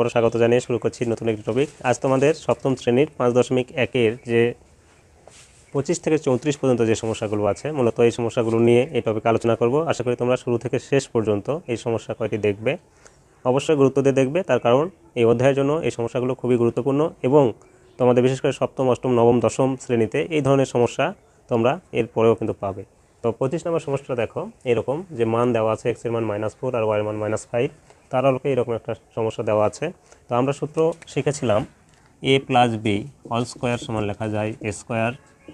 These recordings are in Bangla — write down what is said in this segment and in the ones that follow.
আবারও স্বাগত জানিয়ে শুরু করছি নতুন একটি টপিক। আজ তোমাদের সপ্তম শ্রেণীর 5.1-এর যে 25 থেকে 34 পর্যন্ত যে সমস্যাগুলো আছে, মূলত এই সমস্যাগুলো নিয়ে এই টপিকে আলোচনা করব। আশা করি তোমরা শুরু থেকে শেষ পর্যন্ত এই সমস্যা কয়টি দেখবে, অবশ্যই গুরুত্ব দিয়ে দেখবে, তার কারণ এই অধ্যায়ের জন্য এই সমস্যাগুলো খুবই গুরুত্বপূর্ণ এবং তোমাদের বিশেষ করে সপ্তম, অষ্টম, নবম, দশম শ্রেণীতে এই ধরনের সমস্যা তোমরা এর পরেও কিন্তু পাবে। তো 25 নম্বর সমস্যাটা দেখো, এরকম যে মান দেওয়া আছে x এর মান -4 আর y এর মান -5, তার আলোকে এরকম একটা সমস্যা দেওয়া আছে। তো আমরা সূত্র শিখেছিলাম a + b হোল স্কোয়ার সমান লেখা যায় a square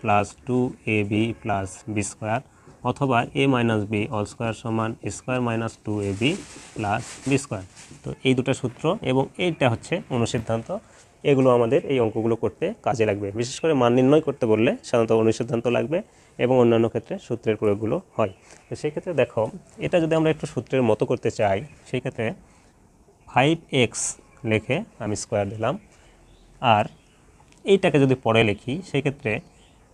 + 2ab + b square, অথবা a - b হোল স্কোয়ার সমান a square - 2ab + b square. তো এই দুটো সূত্র এবং এইটা হচ্ছে অনুসিদ্ধান্ত, এগুলো আমাদের এই অঙ্কগুলো করতে কাজে লাগবে। বিশেষ করে মান নির্ণয় করতে বললে সাধারণত অনুসিদ্ধান্ত লাগবে এবং অন্যান্য ক্ষেত্রে সূত্রের প্রয়োগগুলো হয়। তো সেই ক্ষেত্রে দেখো, এটা যদি আমরা একটু সূত্রের মতো করতে চাই, সেই ক্ষেত্রে 5x লিখে আমি স্কোয়ার দিলাম, আর এইটাকে যদি পরে লিখি সেই ক্ষেত্রে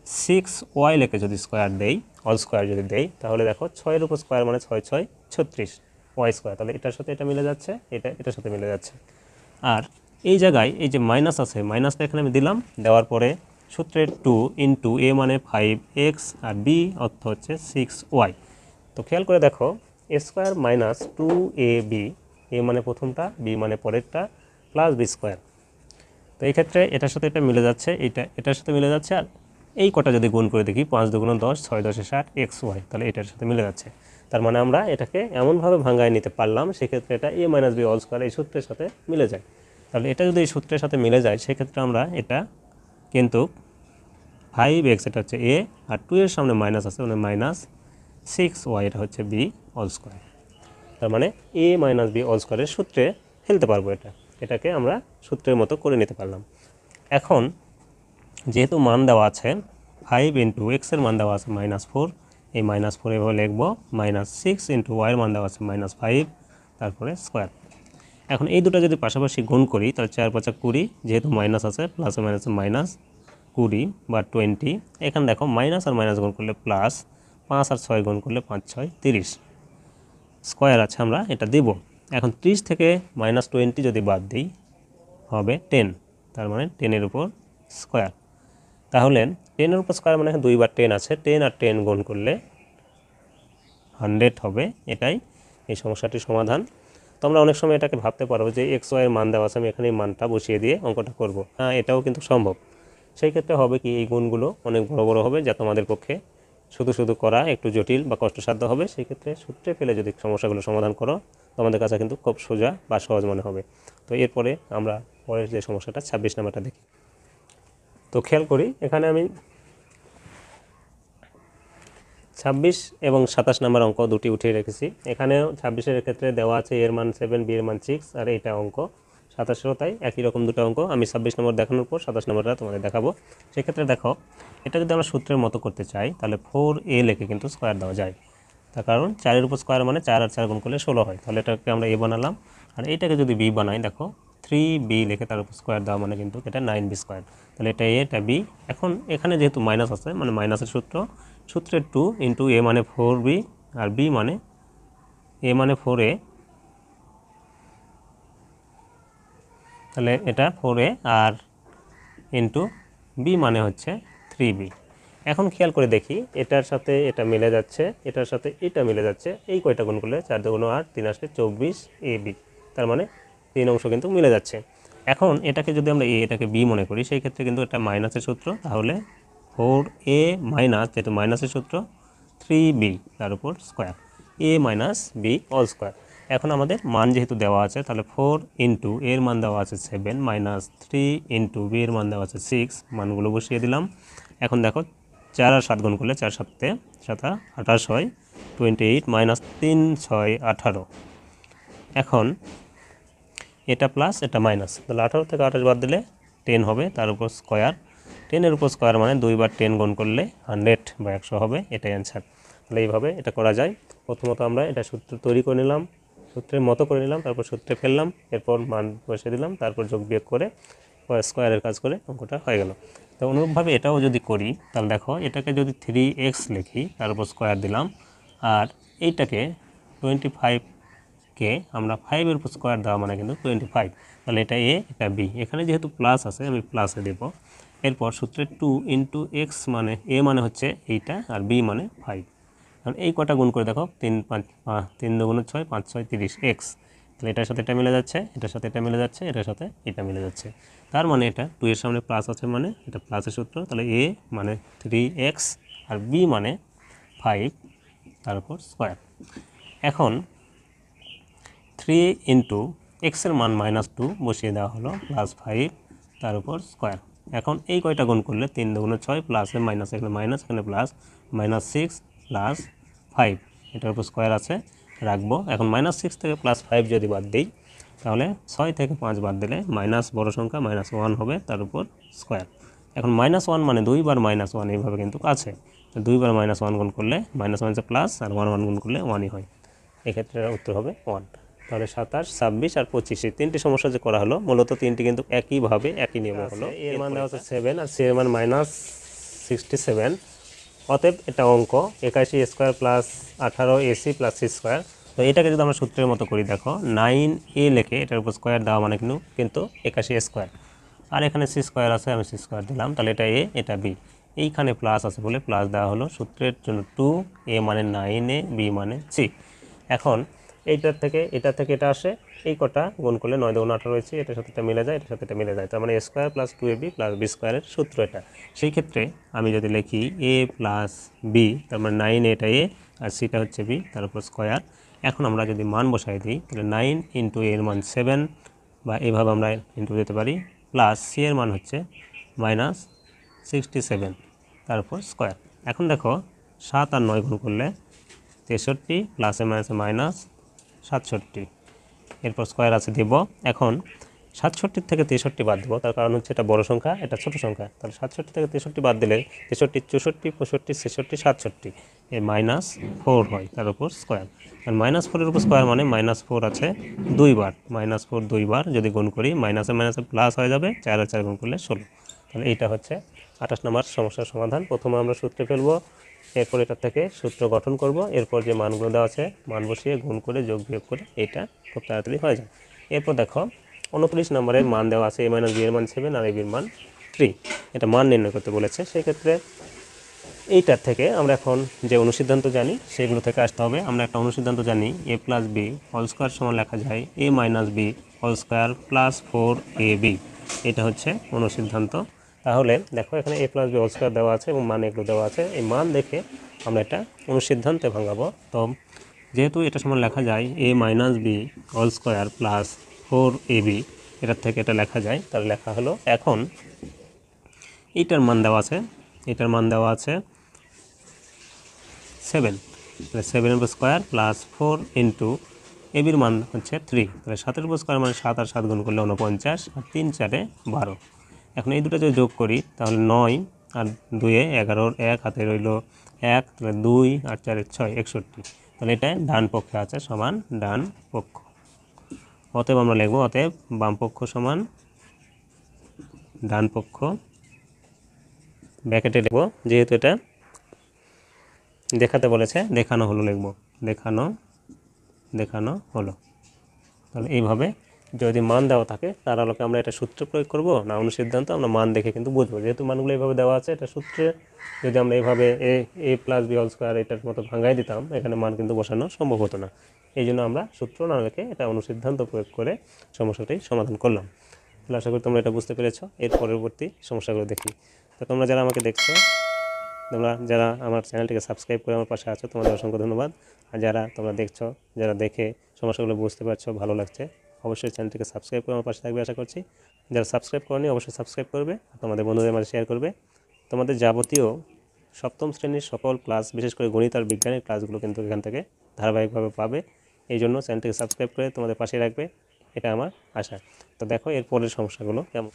6y লিখে যদি স্কোয়ার দেই, অল স্কোয়ার যদি দেই, তাহলে দেখো 6-এর উপর স্কোয়ার মানে 6 × 6 = 36 y স্কোয়ার। তাহলে এটার সাথে এটা মিলে যাচ্ছে, এটার সাথে মিলে যাচ্ছে। আর এই জায়গায় এই যে মাইনাস আছে, মাইনাসটা এখানে আমি দিলাম, দেওয়ার পরে সূত্রের 2 × a মানে 5x আর b অর্থ হচ্ছে 6y। তো খেয়াল করে দেখো, a স্কোয়ার - 2ab, a মানে প্রথমটা, b মানে পরেরটা, + b স্কোয়ার। তো এই ক্ষেত্রে এটার সাথে এটা মিলে যাচ্ছে, এটার সাথে মিলে যাচ্ছে। আর এই কটা যদি গুণ করে দেখি, 5 × 2 = 10, 6 × 10 = 60, xy, তাহলে এটার সাথে মিলে যাচ্ছে। তার মানে আমরা এটাকে এমনভাবে ভাঙায় নিতে পারলাম, সেক্ষেত্রে এটা a - b হোল স্কোয়ার এই সূত্রের সাথে মিলে যায়। তাহলে এটা যদি এই সূত্রের সাথে মিলে যায়, সেক্ষেত্রে আমরা এটা কিন্তু 5x এটা হচ্ছে a, আর 2 এর সামনে মাইনাস আছে মানে -6y এটা হচ্ছে b হোল স্কোয়ার। তার মানে a - b হোল স্কোয়ারের সূত্রে ফেলতে পারবো, এটাকে আমরা সূত্রের মতো করে নিতে পারলাম। এখন যেহেতু মান দেওয়া আছে 5 × x এর মান দেওয়া আছে -4, এই -4 এভাবে লিখবো, -6 × y এর মান দেওয়া আছে -5, তারপরে স্কোয়ার। এখন এই দুটো যদি পাশাপাশি গুণ করি, তাহলে 4 × 5 = 20, যেহেতু মাইনাস আছে, প্লাসে মাইনাসে -20 বা 20। এখানে দেখো মাইনাস আর মাইনাস গুণ করলে প্লাস, 5 আর 6 গুণ করলে 5 × 6 = 30, স্কোয়ার আছে, আমরা এটা দেব। এখন 30 থেকে -20 যদি বাদ দিই হবে 10, তার মানে 10-এর উপর স্কোয়ার। তাহলে 10-এর উপর স্কোয়ার মানে 2 বার 10 আছে, 10 আর 10 গুণ করলে 100 হবে। এটাই এই সমস্যাটির সমাধান। তোমরা অনেক সময় এটাকে ভাবতে পারো যে xy এর মান দেওয়া আছে, আমি এখানে এই মানটা বসিয়ে দিয়ে অঙ্কটা করব। হ্যাঁ, এটাও কিন্তু সম্ভব। সেই ক্ষেত্রে হবে কি, এই গুণগুলো অনেক বড় বড় হবে, যা তোমাদের পক্ষে শুধু করা একটু জটিল বা কষ্টসাধ্য হবে। সেই ক্ষেত্রে সূত্রে ফেলে যদি সমস্যাগুলো সমাধান করো, তোমাদের কাছে কিন্তু খুব সোজা বা সহজ মনে হবে। তো এরপরে আমরা পরের যে সমস্যাটা 26 নাম্বারটা দেখি। তো খেয়াল করি, এখানে আমি 26 এবং 27 নাম্বার অঙ্ক দুটি উঠিয়ে রেখেছি। এখানেও 26-এর ক্ষেত্রে দেওয়া আছে এর মান 7, বি এর মান 6, আর এইটা অঙ্ক 27-এরও তাই, একই রকম দুটো অঙ্ক। আমি 26 নম্বর দেখানোর পর 27 নম্বরটা তোমাদের দেখাবো। সেক্ষেত্রে দেখো, এটা যদি আমরা সূত্রের মতো করতে চাই, তাহলে 4a লিখে কিন্তু স্কোয়ার দেওয়া যায়। তার কারণ 4-এর উপর স্কোয়ার মানে 4 আর 4 গুণ করলে 16 হয়। তাহলে এটাকে আমরা a বানালাম, আর এইটাকে যদি b বানাই, দেখো 3b লিখে তার উপর স্কোয়ার দেওয়া মানে কিন্তু এটা 9b স্কোয়ার। তাহলে এটা a, এটা b। এখন এখানে যেহেতু মাইনাস আছে, মানে মাইনাসের সূত্রের 2 × a মানে 4b আর b মানে a মানে 4a, তাহলে এটা 4a আর ইন্টু b মানে হচ্ছে 3b। এখন খেয়াল করে দেখি, এটার সাথে এটা মিলে যাচ্ছে, এটার সাথে এটা মিলে যাচ্ছে, এই কয়টা গুণ করলে 4 × 2 = 8, 3 আসলে 24ab, তার মানে 3 অংশ কিন্তু মিলে যাচ্ছে। এখন এটাকে যদি আমরা a, এটাকে b মনে করি, সেই ক্ষেত্রে কিন্তু এটা মাইনাসের সূত্র, তাহলে 4a মাইনাস, যেহেতু মাইনাসের সূত্র, 3b তার উপর square, a - b whole square. এখন আমাদের মান যেহেতু দেওয়া আছে, তাহলে 4 × এর মান দেওয়া আছে 7 -3 × b এর মান দেওয়া আছে 6, মানগুলো বসিয়ে দিলাম। এখন দেখো 4 আর 7 গুণ করলে 4 × 7 = 28 হয়, 28 - 3 × 6 = 18। এখন এটা প্লাস, এটা মাইনাস, তাহলে 18 থেকে 28 বাদ দিলে 10 হবে, তার উপর স্কোয়ার। 10-এর উপর স্কোয়ার মানে 2 বার 10 গুণ করলে 100 বা 100 হবে, এটাই অ্যান্সার। তাহলে এইভাবে এটা করা যায়। প্রথমত আমরা এটা সূত্র তৈরি করে নিলাম, সূত্রের মতো করে নিলাম, তারপর সূত্রে ফেললাম, এরপর মান বসিয়ে দিলাম, তারপর যোগ বিয়োগ করে স্কোয়ারের কাজ করে অঙ্কটা হয়ে গেল। তো অনুরূপভাবে এটাও যদি করি, তাহলে দেখো, এটাকে যদি 3x লিখি, তার উপর স্কোয়ার দিলাম, আর এইটাকে 25 কে আমরা 5 এর উপর স্কোয়ার দেওয়া মানে কিন্তু 25। তাহলে এটা এ, এটা বি। এখানে যেহেতু প্লাস আছে আমি প্লাসে দেব। এরপর সূত্রে 2 ইন্টু এক্স মানে এ মানে হচ্ছে এইটা আর বি মানে 5। কারণ এই কটা গুণ করে দেখো 3 5 3 2 6 5 6 30 এক্স। তাহলে এটার সাথে এটা মিলে যাচ্ছে, এটার সাথে এটা মিলে যাচ্ছে, এটার সাথে এটা মিলে যাচ্ছে। তার মানে এটা 2 এর সামনে প্লাস আছে মানে এটা প্লাসের সূত্র। তাহলে এ মানে 3x আর বি মানে 5 তার উপর স্কোয়ার। এখন 3 ইন্টু এক্সের মান -2 বসিয়ে দেওয়া হলো প্লাস 5 তার উপর স্কোয়ার। এখন এই কয়টা গুণ করলে 3 2 6 প্লাসে মাইনাস, এখানে মাইনাস এখানে প্লাস, -6 প্লাস 5 এটার উপর স্কোয়ার আছে রাখবো। এখন -6 থেকে +5 যদি বাদ দিই তাহলে 6 থেকে 5 বাদ দিলে মাইনাস বড় সংখ্যা -1 হবে তার উপর স্কোয়ার। এখন -1 মানে 2 বার -1 এইভাবে কিন্তু আছে। 2 বার -1 গুণ করলে -1 প্লাস আর 1 গুণ করলে 1ই হয়। এক্ষেত্রে উত্তর হবে 1। তাহলে 27, 26 আর 25 এই তিনটি সমস্যা যে করা হলো মূলত তিনটি কিন্তু একইভাবে একই নিয়মে হলো। এর মান দেওয়া হচ্ছে 7 আর সি এর মান -67। অতএব এটা অঙ্ক 81 square plus 18 a c plus c square. তো এটাকে যদি আমরা সূত্রের মতো করি দেখো 9a লেখে এটার উপর স্কোয়ার দেওয়া মানে কিন্তু 81 স্কোয়ার। আর এখানে সি স্কোয়ার আছে আমি সি স্কোয়ার দিলাম, তাহলে এটা এ এটা বি। এইখানে প্লাস আছে বলে প্লাস দেওয়া হলো। সূত্রের জন্য 2, এ মানে 9a, বি মানে সি। এখন এইটার থেকে এটা আসে, এই কটা গুণ করলে 9 2 18 হয়েছে, এটার সাথে এটা মিলে যায়, এটার সাথে এটা মিলে যায়। তার মানে a square plus 2ab plus b স্কোয়ারের সূত্র এটা। সেই ক্ষেত্রে আমি যদি লিখি a প্লাস বি তার মানে 9 এটা এ আর সিটা হচ্ছে বি তার উপর স্কোয়ার। এখন আমরা যদি মান বসাই দিই তাহলে 9 ইন্টু এর মান 7 বা এইভাবে আমরা ইন্টু দিতে পারি, প্লাস সি এর মান হচ্ছে -67 তার উপর স্কোয়ার। এখন দেখো 7 আর 9 গুণ করলে 63 প্লাসে মাইনাসে -67, এরপর স্কোয়ার আছে দেব। এখন 67 থেকে 63 বাদ দেবো, তার কারণ হচ্ছে এটা বড় সংখ্যা এটা ছোট সংখ্যা। তাহলে 67 থেকে 63 বাদ দিলে 63 64 65 66 67 এর -4 হয় তার উপর স্কোয়ার। আর -4 এর উপর স্কোয়ার মানে -4 আছে 2 বার, -4 2 বার যদি গুণ করি মাইনাসে মাইনাসে প্লাস হয়ে যাবে, 4 আর 4 গুণ করলে 16। তাহলে এইটা হচ্ছে 28 নম্বর সমস্যার সমাধান। প্রথমে আমরা সূত্রে ফেলবো, এরপর এটার থেকে সূত্র গঠন করব, এরপর যে মানগুলো দেওয়া আছে মান বসিয়ে গুণ করে যোগ বিয়োগ করে এটা খুব তাড়াতাড়ি হয়ে যায়। এরপর দেখো 29 নম্বরের মান দেওয়া আছে a - b এর মান 7 আর a b এর মান 3। এটা মান নির্ণয় করতে বলেছে। সেই ক্ষেত্রে এইটার থেকে আমরা এখন যে অনুসিদ্ধান্ত জানি সেগুলো থেকে আসতে হবে। আমরা একটা অনুসিদ্ধান্ত জানি a plus b whole square সমান লেখা যায় a minus b whole square plus 4ab। এটা হচ্ছে অনুসিদ্ধান্ত। তাহলে দেখো এখানে a plus b whole square দেওয়া আছে এবং মান এগুলো দেওয়া আছে। এই মান দেখে আমরা এটা অনুসিদ্ধান্তে ভাঙাবো। তো যেহেতু এটা সমান লেখা যায় a minus b whole square plus 4ab, এটার থেকে এটা লেখা যায়, তাহলে লেখা হলো। এখন এইটার মান দেওয়া আছে, এটার মান দেওয়া আছে 7, তাহলে 7 এর স্কোয়ার প্লাস 4 ইন্টু এবির মান হচ্ছে 3, তাহলে 7 এর স্কোয়ার মানে 7 আর 7 গুণ করলে 49 আর 3 4 12। এখন এই দুটো যদি যোগ করি তাহলে 9 আর 2 11, 1 হাতে রইল 1, তাহলে 2 আর 4 6 61। তাহলে এটা ডান পক্ষে আছে সমান ডান পক্ষ। অতএব আমরা লিখব অতএব বাম পক্ষ সমান ডান পক্ষ, ব্র্যাকেটে লিখব, যেহেতু এটা দেখাতে বলেছে দেখানো হলো লিখব, দেখানো হলো। তাহলে এইভাবে যদি মান দেওয়া থাকে তার আলোকে আমরা এটা সূত্র প্রয়োগ করব না অনুসিদ্ধান্ত, আমরা মান দেখে কিন্তু বুঝবো। যেহেতু মানগুলো এইভাবে দেওয়া আছে এটা সূত্রে যদি আমরা এইভাবে a plus b whole square এটার মতো ভাঙাই দিতাম এখানে মান কিন্তু বসানো সম্ভব হতো না। এই জন্য আমরা সূত্র না দেখে এটা অনুসিদ্ধান্ত প্রয়োগ করে সমস্যাটি সমাধান করলাম। তাহলে আশা করি তোমরা এটা বুঝতে পেরেছো। এর পরবর্তী সমস্যাগুলো দেখি। তো তোমরা যারা আমাকে দেখছো, তোমরা যারা আমার চ্যানেলটিকে সাবস্ক্রাইব করে আমার পাশে আছো তোমাদের অসংখ্য ধন্যবাদ। আর যারা তোমরা দেখছো, যারা দেখে সমস্যাগুলো বুঝতে পারছো, ভালো লাগছে, অবশ্যই চ্যানেলটিকে সাবস্ক্রাইব করে আমার পাশে থাকবে আশা করছি। যারা সাবস্ক্রাইব করনি অবশ্যই সাবস্ক্রাইব করবে, তোমাদের বন্ধুদের মাঝে শেয়ার করবে। তোমাদের যাবতীয় সপ্তম শ্রেণীর সকল ক্লাস, বিশেষ করে গণিত আর বিজ্ঞানের ক্লাসগুলো কিন্তু এখান থেকে ধারাবাহিকভাবে পাবে। এই জন্য চ্যানেলটিকে সাবস্ক্রাইব করে তোমাদের পাশে রাখবে, এটা আমার আশা। তো দেখো এর পরের সমস্যাগুলো কেমন।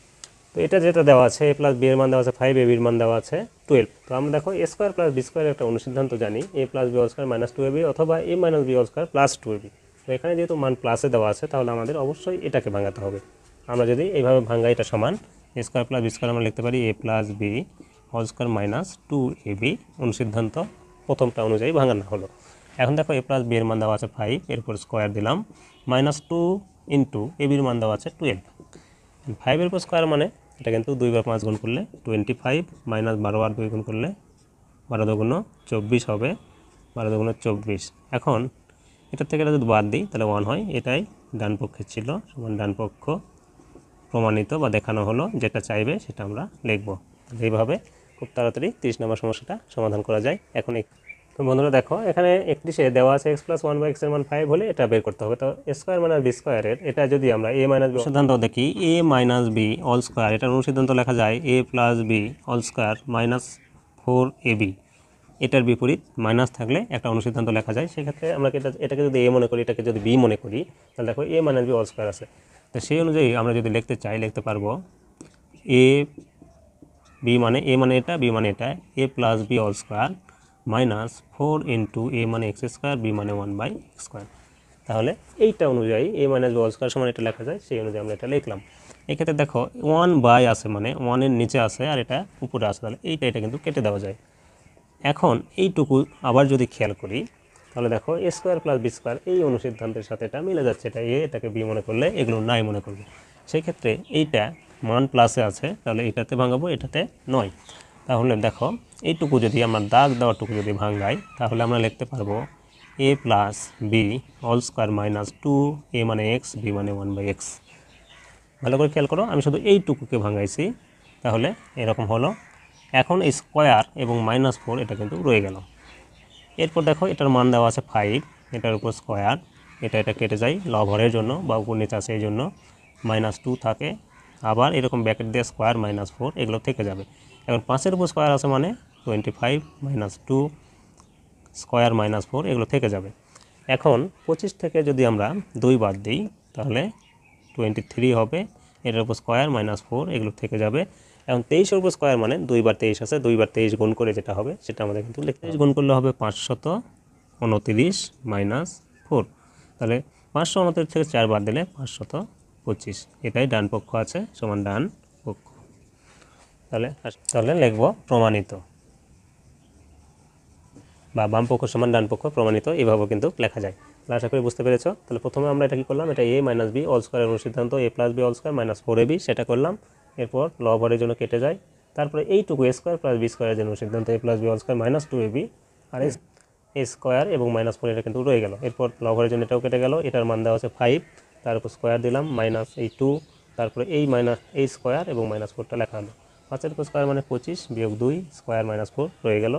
তো এটা যেটা দেওয়া আছে a প্লাস বি এর মান দেওয়া আছে 5, a বির মান দেওয়া আছে 12। তো আমরা দেখো a square plus b square একটা অনুসিদ্ধান্ত জানি, a plus b whole square minus 2ab অথবা a minus b whole square plus 2ab। তো এখানে যেহেতু মান প্লাসে দেওয়া আছে তাহলে আমাদের অবশ্যই এটাকে ভাঙাতে হবে। আমরা যদি এইভাবে ভাঙাই এটা সমান a square plus b square আমরা লিখতে পারি a plus b whole square minus 2ab। অনুসিদ্ধান্ত প্রথমটা অনুযায়ী ভাঙানো হলো। এখন দেখো a প্লাস বি এর মান দেওয়া আছে 5, এর উপর স্কোয়ার দিলাম, -2 ইন্টু এ বির মান দেওয়া আছে 12। 5 এর উপর স্কোয়ার মানে এটা কিন্তু 2 বার 5 গুণ করলে 25, মাইনাস 12 আর 2 গুণ করলে 12 দুগুণ 24 হবে, 12 দুগুণ 24। এখন এটার থেকে এটা যদি বাদ দিই তাহলে 1 হয়, এটাই ডান পক্ষে ছিল, সমান ডান পক্ষ প্রমাণিত বা দেখানো হলো, যেটা চাইবে সেটা আমরা লিখব। এইভাবে খুব তাড়াতাড়ি 30 নম্বর সমস্যাটা সমাধান করা যায়। এখন তো বন্ধুরা দেখো এখানে 31-এ দেওয়া আছে x + 1/x এর মান 5 হলে এটা বের করতে হবে। তো a স্কয়ার মাইনাস b স্কয়ারের এটা যদি আমরা a মাইনাস b সিদ্ধান্ত দেখি, a minus b all square, এটার অনুসিদ্ধান্ত লেখা যায় a plus b all square minus 4ab। এটার বিপরীত মাইনাস থাকলে একটা অনুসিদ্ধান্ত লেখা যায়। সেক্ষেত্রে আমরা এটাকে যদি a মনে করি, এটাকে যদি b মনে করি, তাহলে দেখো a minus b all square আছে। তো সেই অনুযায়ী আমরা যদি লিখতে চাই লিখতে পারবো a b মানে a মানে এটা, b মানে এটা, a plus b all square minus 4 into a মানে এক্স স্কোয়ার, b মানে 1/x স্কোয়ার। তাহলে এইটা অনুযায়ী a minus b all square সমান এটা লেখা যায়, সেই অনুযায়ী আমরা এটা লিখলাম। এক্ষেত্রে দেখো 1 আছে মানে 1 এর নিচে আছে আর এটা উপরে আছে, তাহলে এটা কিন্তু কেটে দেওয়া যায়। এখন এইটুকু আবার যদি খেয়াল করি তাহলে দেখো a square plus b square এই অনুসিদ্ধান্তের সাথে এটা মিলে যাচ্ছে, এটা a এটাকে b মনে করলে এগুলো নাই মনে করবো। সেই ক্ষেত্রে এইটা মান প্লাসে আছে, তাহলে এটাতে ভাঙাবো, এটাতে নয়। তাহলে দেখো এইটুকু যদি আমরা দাগ দেওয়াটুকু যদি ভাঙাই তাহলে আমরা লিখতে পারবো a plus b all square minus 2a মানে এক্স, b মানে 1/x। ভালো করে খেয়াল করো, আমি শুধু এইটুকুকে ভাঙাইছি, তাহলে এরকম হলো। এখন এই স্কোয়ার এবং -4 এটা কিন্তু রয়ে গেল। এরপর দেখো এটার মান দেওয়া আছে 5, এটার উপর স্কোয়ার, এটা কেটে যায় লবহরের জন্য বা উপর নিচে আছে এই জন্য, -2 থাকে, আবার এরকম ব্র্যাকেট দিয়ে স্কোয়ার -4 এগুলো থেকে যাবে। এখন 5-এর উপর স্কোয়ার আছে মানে 25 -2 স্কোয়ার -4 এগুলো থেকে যাবে। এখন 25 থেকে যদি আমরা 2 বাদ দিই তাহলে 23 হবে, এটার উপর স্কোয়ার -4 এগুলো থেকে যাবে। এখন 23-এর উপর স্কোয়ার মানে 2 বার 23 আছে, 2 বার 23 গুণ করে যেটা হবে সেটা আমাদের কিন্তু লিখতে হবে। গুণ করলে হবে 529 -4, তাহলে 529 থেকে 4 বাদ দিলে 525, এটাই ডান পক্ষ আছে সমান ডান পক্ষ। তাহলে লিখব প্রমাণিত বা বাম পক্ষ সমান ডান পক্ষ প্রমাণিত, এভাবেও কিন্তু লেখা যায়। আশা করি বুঝতে পেরেছো। তাহলে প্রথমে আমরা এটা কি করলাম, এটা a মাইনাস বি অল স্কোয়ারের অনুসিদ্ধান্ত a plus b all square minus 4ab সেটা করলাম। এরপর লবহরের জন্য কেটে যায়, তারপরে এইটুকু a স্কোয়ার প্লাস বি স্কোয়ারের জন্য সিদ্ধান্ত a plus b all square minus 2ab আর a স্কোয়ার এবং -4 এটা কিন্তু রয়ে গেল। এরপর লবহরের জন্য এটাও কেটে গেল, এটার মান দেওয়া আছে 5, তার উপর স্কোয়ার দিলাম মাইনাস এই 2, তারপরে এই মাইনাস এই স্কোয়ার এবং -4টা লেখা হলো। 5-এর উপর স্কোয়ার মানে 25 বিয়োগ 2 স্কোয়ার -4 রয়ে গেল।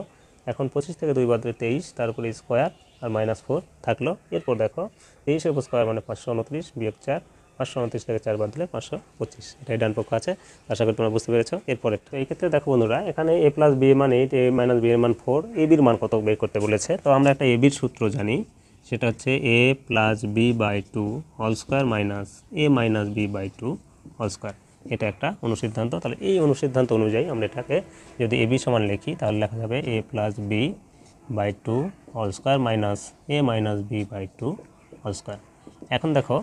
এখন 25 থেকে 2 বাদ দিলে 23, তারপরে স্কোয়ার আর -4 থাকলো। এরপর দেখো 23-এর উপর স্কোয়ার মানে 529 বিয়োগ 4, 529 থেকে 4 বাদ দিলে 525, এটাই ডান পক্ষ আছে। আশা করি তোমরা বুঝতে পেরেছো। এরপরে এই ক্ষেত্রে দেখো বন্ধুরা, এখানে a প্লাস বি মান 8, a মাইনাস বি এর মান 4, a বির মান কত বের করতে বলেছে। তো আমরা একটা a বির সূত্র জানি, সেটা হচ্ছে a plus b by 2 whole square minus a minus b by 2 whole square, এটা একটা অনুসিদ্ধান্ত। তাহলে এই অনুসিদ্ধান্ত অনুযায়ী আমরা এটাকে যদি a b সমান লিখি তাহলে লেখা যাবে a plus b by 2 whole square minus a minus b by 2 whole square. এখন দেখো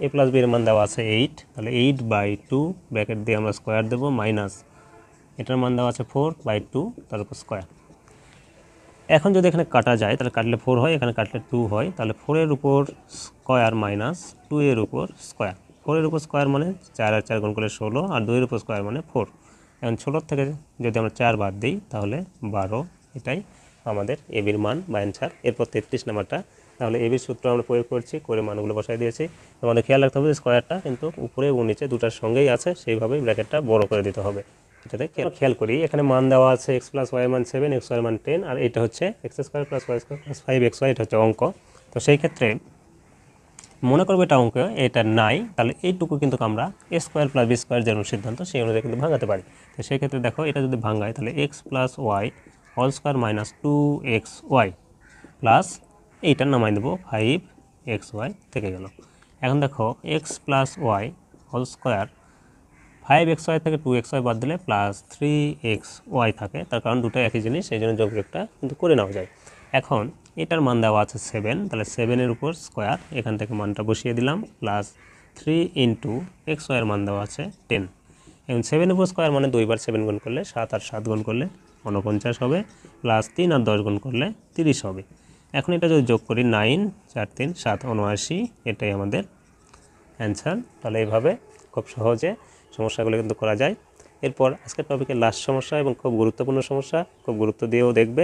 a প্লাস বি এর মান দেওয়া আছে 8, তাহলে 8/2 ব্র্যাকেট দিয়ে আমরা স্কোয়ার দেবো, মাইনাস এটার মান দেওয়া আছে 4/2 তার উপর স্কোয়ার। এখন যদি এখানে কাটা যায় তাহলে কাটলে 4 হয়, এখানে কাটলে 2 হয়, তাহলে 4-এর উপর স্কোয়ার মাইনাস 2-এর উপর স্কোয়ার। 4-এর উপর স্কোয়ার মানে 4 আর 4 গুণ করলে 16, আর 2-এর উপর স্কোয়ার মানে 4। এখন 16 থেকে যদি আমরা 4 বাদ দিই তাহলে 12, এটাই আমাদের এ বির মান বা অ্যান্সার। এরপর 33 নাম্বারটা, তাহলে এ বির সূত্র আমরা প্রয়োগ করছি, করে মানগুলো বসাই দিয়েছি। আমাদের খেয়াল রাখতে হবে স্কোয়ারটা কিন্তু উপরে এবং নিচে দুটার সঙ্গেই আছে, সেইভাবেই ব্র্যাকেটটা বড় করে দিতে হবে। এটাতে খেয়াল করি, এখানে মান দেওয়া আছে x প্লাস ওয়াই মান 7, x ওয়াই মান 10, আর এটা হচ্ছে x square plus y square plus 5xy, এটা হচ্ছে অঙ্ক। তো সেই ক্ষেত্রে মনে করবো এটা অঙ্ক, এটা নাই, তাহলে এইটুকু কিন্তু আমরা a square plus b square যে সিদ্ধান্ত সেই অনুযায়ী কিন্তু ভাঙাতে পারি। তো সেই ক্ষেত্রে দেখো এটা যদি ভাঙায় তাহলে x plus y whole square minus 2xy plus এইটার নামাই দেবো 5xy থেকে গেল। এখন দেখো x plus y whole square 5xy থেকে 2xy বাদ দিলে প্লাস 3xy থাকে, তার কারণ দুটো একই জিনিস, সেই জন্য যোগবিয়োগটা কিন্তু করে নেওয়া যায়। এখন এটার মান দেওয়া আছে 7, তাহলে 7-এর উপর স্কোয়ার, এখান থেকে মানটা বসিয়ে দিলাম, প্লাস 3 ইন্টু xy এর মান দেওয়া আছে 10। এখন 7-এর উপর স্কোয়ার মানে 2 বার 7 গুণ করলে 7 আর 7 গুণ করলে 49 হবে, প্লাস 3 আর 10 গুণ করলে 30 হবে। এখন এটা যদি যোগ করি 9 4 3 7 79, এটাই আমাদের অ্যান্সার। তাহলে এইভাবে খুব সহজে সমস্যাগুলো কিন্তু করা যায়। এরপর আজকের টপিকের লাস্ট সমস্যা এবং খুব গুরুত্বপূর্ণ সমস্যা, খুব গুরুত্ব দিয়েও দেখবে।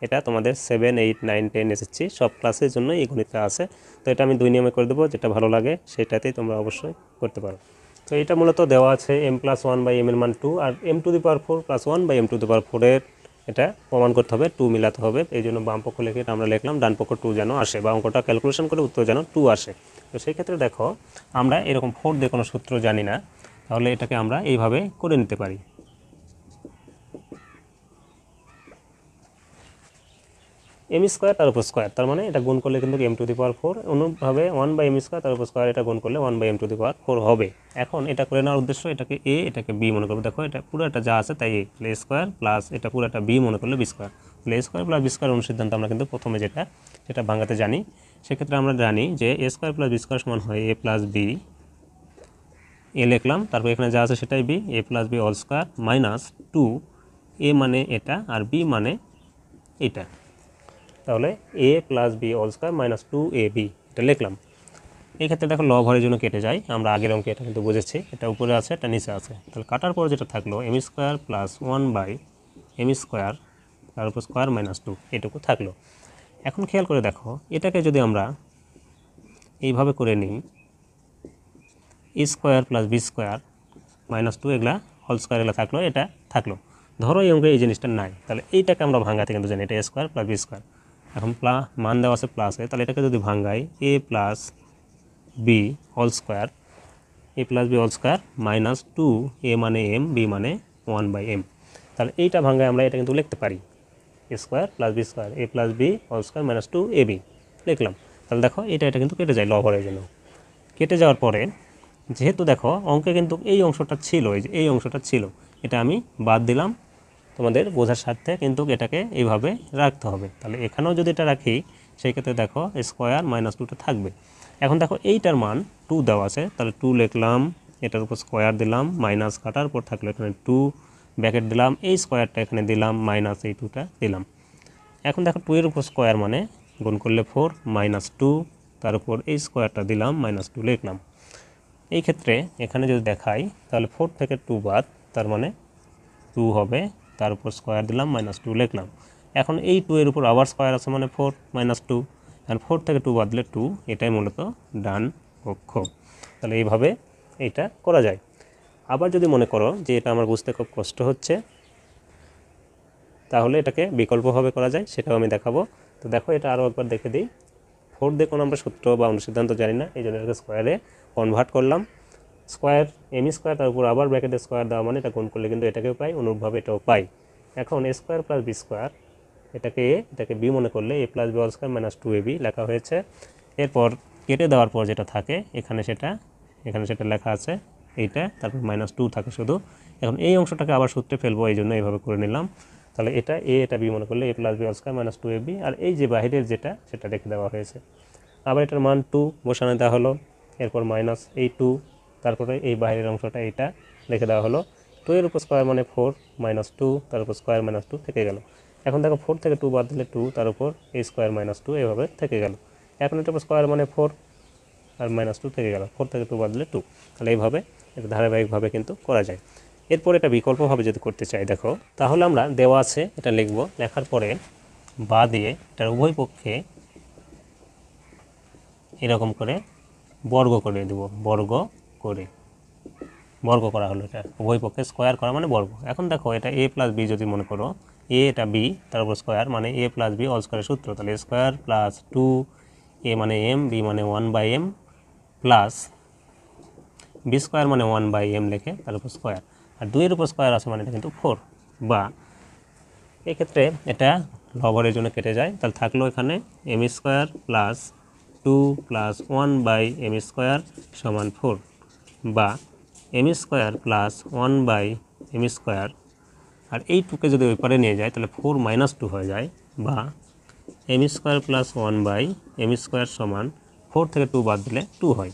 এটা তোমাদের 7 8 9 10 এসএসসি সব ক্লাসের জন্য এই গণিতটা আছে। তো এটা আমি 2 নিয়মে করে দেবো, যেটা ভালো লাগে সেটাতেই তোমরা অবশ্যই করতে পারো। তো এটা মূলত দেওয়া আছে m+1/m এর মান 2 আর m⁴ + 1/m⁴ এর এটা প্রমাণ করতে হবে, 2 মিলাতে হবে। এই জন্য বাম পক্ষ লিখে এটা আমরা লিখলাম, ডান পক্ষ 2 যেন আসে বা অঙ্কটা ক্যালকুলেশন করে উত্তর যেন 2 আসে। তো সেই ক্ষেত্রে দেখো আমরা এরকম 4 দিয়ে কোনো সূত্র জানি না, তাহলে এটাকে আমরা এইভাবে করে নিতে পারি। m² তার উপর স্কোয়ার, তার মানে এটা গুণ করলে কিন্তু m⁴, অনুভাবে 1/m² তার উপর স্কোয়ার, এটা গুণ করলে 1/m⁴ হবে। এখন এটা করে নেওয়ার উদ্দেশ্য, এটাকে a এটাকে b মনে করবো। দেখো এটা পুরোটা যা আছে তাই a² প্লাস এটা পুরোটা b মনে করলে b², a² প্লাস b² অনুসিদ্ধান্ত আমরা কিন্তু প্রথমে যেটা ভাঙাতে জানি। সেক্ষেত্রে আমরা জানি যে a² প্লাস b² সমান হয় a প্লাস b, এ লিখলাম, তারপর এখানে যা আছে সেটাই b, a plus b whole square minus 2, a মানে এটা আর b মানে এটা, তাহলে a plus b whole square minus 2ab এটা লিখলাম। এই ক্ষেত্রে দেখো লব হরের জন্য কেটে যায়, আমরা আগের অঙ্কে এটা কিন্তু বুঝেছি, এটা উপরে আছে এটা নিচে আছে। তাহলে কাটার পর যেটা থাকলো m² প্লাস 1/m² তার উপর স্কোয়ার মাইনাস 2, এটুকু থাকলো। এখন খেয়াল করে দেখো এটাকে যদি আমরা এইভাবে করে নিই, a² প্লাস b² মাইনাস 2 এগুলা হোল স্কোয়ার এগুলো থাকলো, এটা থাকলো। ধরো এই অঙ্কে এই জিনিসটা নাই, তাহলে এইটাকে আমরা ভাঙাতে কিন্তু জানি, এটা a² প্লাস b²। এখন মান দেওয়া আছে প্লাসে, তাহলে এটাকে যদি ভাঙাই a plus b whole square, a plus b whole square minus 2, a মানে m, b মানে 1/m, তাহলে এইটা ভাঙায় আমরা এটা কিন্তু লিখতে পারি a² plus b² a plus b whole square minus 2ab লিখলাম। তাহলে দেখো এটা কিন্তু কেটে যায়, লব হরের জন্য কেটে যাওয়ার পরে, যেহেতু দেখো অঙ্কে কিন্তু এই অংশটা ছিল, এই অংশটা ছিল, এটা আমি বাদ দিলাম তোমাদের বোঝার স্বার্থে, কিন্তু এটাকে এইভাবে রাখতে হবে। তাহলে এখানেও যদি এটা রাখি সেই ক্ষেত্রে দেখো স্কোয়ার মাইনাস 2টা থাকবে। এখন দেখো এইটার মান 2 দেওয়া আছে, তাহলে 2 লিখলাম, এটার উপর স্কোয়ার দিলাম, মাইনাস কাটার পর থাকলো এখানে 2 ব্র্যাকেট দিলাম, এই স্কোয়ারটা এখানে দিলাম, মাইনাস এই 2টা দিলাম। এখন দেখো 2 এর উপর স্কোয়ার মানে গুণ করলে 4 মাইনাস 2, তার উপর এই স্কোয়ারটা দিলাম, মাইনাস 2 লিখলাম। এই ক্ষেত্রে এখানে যদি দেখাই তাহলে 4 থেকে 2 বাদ, তার মানে 2 হবে, তার উপর স্কোয়ার দিলাম, মাইনাস 2 লিখলাম। এখন এই 2 এর উপর আবার স্কোয়ার আছে মানে 4 মাইনাস 2, আর 4 থেকে 2 বাদ দিলে 2, এটাই মূলত ডান পক্ষ। তাহলে এইভাবে এইটা করা যায়। আবার যদি মনে করো যে এটা আমার বুঝতে খুব কষ্ট হচ্ছে, তাহলে এটাকে বিকল্পভাবে করা যায়, সেটাও আমি দেখাবো। তো দেখো এটা আরও একবার দেখে দিই। 4 দিয়ে কোনো আমরা সূত্র বা অনুসিদ্ধান্ত জানি না, এই জন্য এটাকে স্কোয়ারে কনভার্ট করলাম। স্কোয়ার m² তার উপর আবার ব্র্যাকেটে স্কোয়ার দেওয়া মানে এটা গুণ করলে কিন্তু এটাকেও পাই, অনুরূপভাবে এটাও পাই। এখন a² প্লাস b², এটাকে b মনে করলে a plus b whole square minus 2ab লেখা হয়েছে। এরপর কেটে দেওয়ার পর যেটা থাকে এখানে সেটা লেখা আছে এইটা, তারপর মাইনাস 2 থাকে শুধু। এখন এই অংশটাকে আবার সূত্রে ফেলবো, এই জন্য এইভাবে করে নিলাম। তাহলে এটা এটা b মনে করলে a plus b whole square minus 2ab, আর এই যে বাহিরের সেটা রেখে দেওয়া হয়েছে। আবার এটার মান 2 বসানো দেওয়া হলো, এরপর মাইনাস এই 2, তারপরে এই বাইরের অংশটা এইটা রেখে দেওয়া হলো। 2 এর উপর স্কোয়ার মানে 4 মাইনাস 2, তার উপর স্কোয়ার মাইনাস 2 থেকে গেল। এখন দেখো 4 থেকে 2 বাদ দিলে 2, তার উপর এই স্কোয়ার মাইনাস 2 এভাবে থেকে গেল। এখন এটার উপর স্কোয়ার মানে 4 আর মাইনাস 2 থেকে গেল, 4 থেকে 2 বাদ দিলে 2। তাহলে এইভাবে এটা ধারাবাহিকভাবে কিন্তু করা যায়। এরপর এটা বিকল্পভাবে যদি করতে চাই দেখো, তাহলে আমরা দেওয়া আছে এটা লিখব, লেখার পরে বা দিয়ে এটার উভয় পক্ষে এরকম করে বর্গ করে দেব, বর্গ করা হলো, এটা উভয় পক্ষে স্কোয়ার করা মানে বর্গ। এখন দেখো এটা a প্লাস b যদি মনে করো, a এটা b তার উপর স্কোয়ার মানে a প্লাস b হোল স্কোয়ারের সূত্র, তাহলে স্কোয়ার প্লাস 2, a মানে m, b মানে 1/m প্লাস b² মানে 1/m লিখে তার উপর স্কোয়ার, আর 2 এর উপর স্কোয়ার আছে মানে এটা কিন্তু 4, বা এক্ষেত্রে এটা লবরের জন্য কেটে যায়। তাহলে থাকলো এখানে m² প্লাস 2 প্লাস 1/m² সমান 4, বা m² প্লাস 1/m², আর এই 2কে যদি ওই পারে নিয়ে যায় তাহলে 4 মাইনাস 2 হয়ে যায়, বা m² প্লাস 1/m² সমান 4 থেকে 2 বাদ দিলে 2 হয়।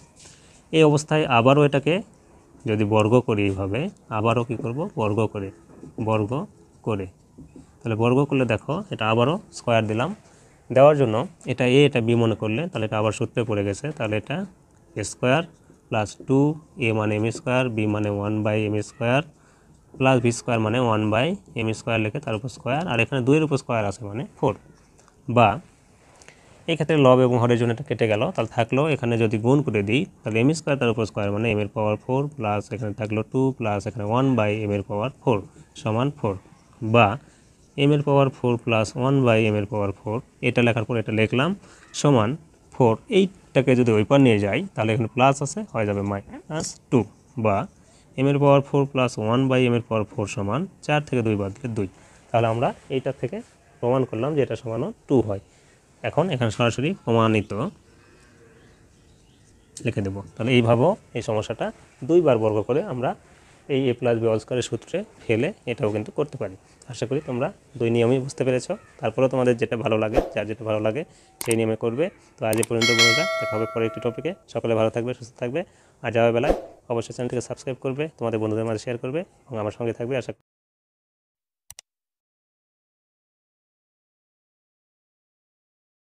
এই অবস্থায় আবারও এটাকে যদি বর্গ করি এইভাবে, আবারও কী করব, বর্গ করে, তাহলে বর্গ করলে দেখো এটা আবারও স্কোয়ার দিলাম, দেওয়ার জন্য এটা এ এটা বি মনে করলে তাহলে এটা আবার সূত্রে পড়ে গেছে, তাহলে এটা এ স্কোয়ার প্লাস 2 এ মানে এম স্কোয়ার, বি মানে 1/m square plus b square মানে 1/m স্কোয়ার লিখে তার উপর স্কোয়ার, আর এখানে 2 এর উপর স্কোয়ার আছে মানে 4। বা এই ক্ষেত্রে লব এবং হরের জন্য এটা কেটে গেল, তাহলে থাকলো এখানে যদি গুণ করে দিই তাহলে এম স্কোয়ার তার উপর স্কোয়ার মানে এম এর পাওয়ার 4 প্লাস এখানে থাকলো 2 প্লাস এখানে 1/m এর পাওয়ার 4 সমান 4। বা এম এর পাওয়ার 4 প্লাস 1/m এর পাওয়ার 4, এটা লেখার পর এটা লিখলাম সমান 4। এইটাকে যদি ওই পার নিয়ে যাই তাহলে এখানে প্লাস আছে, হয়ে যাবে -2। বা এম এর পাওয়ার 4 প্লাস 1/m এর পাওয়ার 4 সমান 4 থেকে 2 বাদ দিলে 2। তাহলে আমরা এইটা থেকে প্রমাণ করলাম যে এটা সমান 2 হয়। এখন এখানে সরাসরি প্রমাণিত লিখে দেব। তাহলে এইভাবেও এই সমস্যাটা 2 বার বর্গ করে আমরা এই a + b² সূত্রে ফেলে এটাও কিন্তু করতে পারি। আশা করি তোমরা 2 নিয়মই বুঝতে পেরেছ। তারপরেও তোমাদের যেটা ভালো লাগে, যার যেটা ভালো লাগে সেই নিয়মে করবে। তো আজ এই পর্যন্ত বন্ধুরা, দেখা হবে পরে একটি টপিকে। সকলে ভালো থাকবে, সুস্থ থাকবে। আর যাওয়ার বেলায় অবশ্যই চ্যানেলটিকে সাবস্ক্রাইব করবে, তোমাদের বন্ধুদের মাঝে শেয়ার করবে এবং আমার সঙ্গে থাকবে। আশা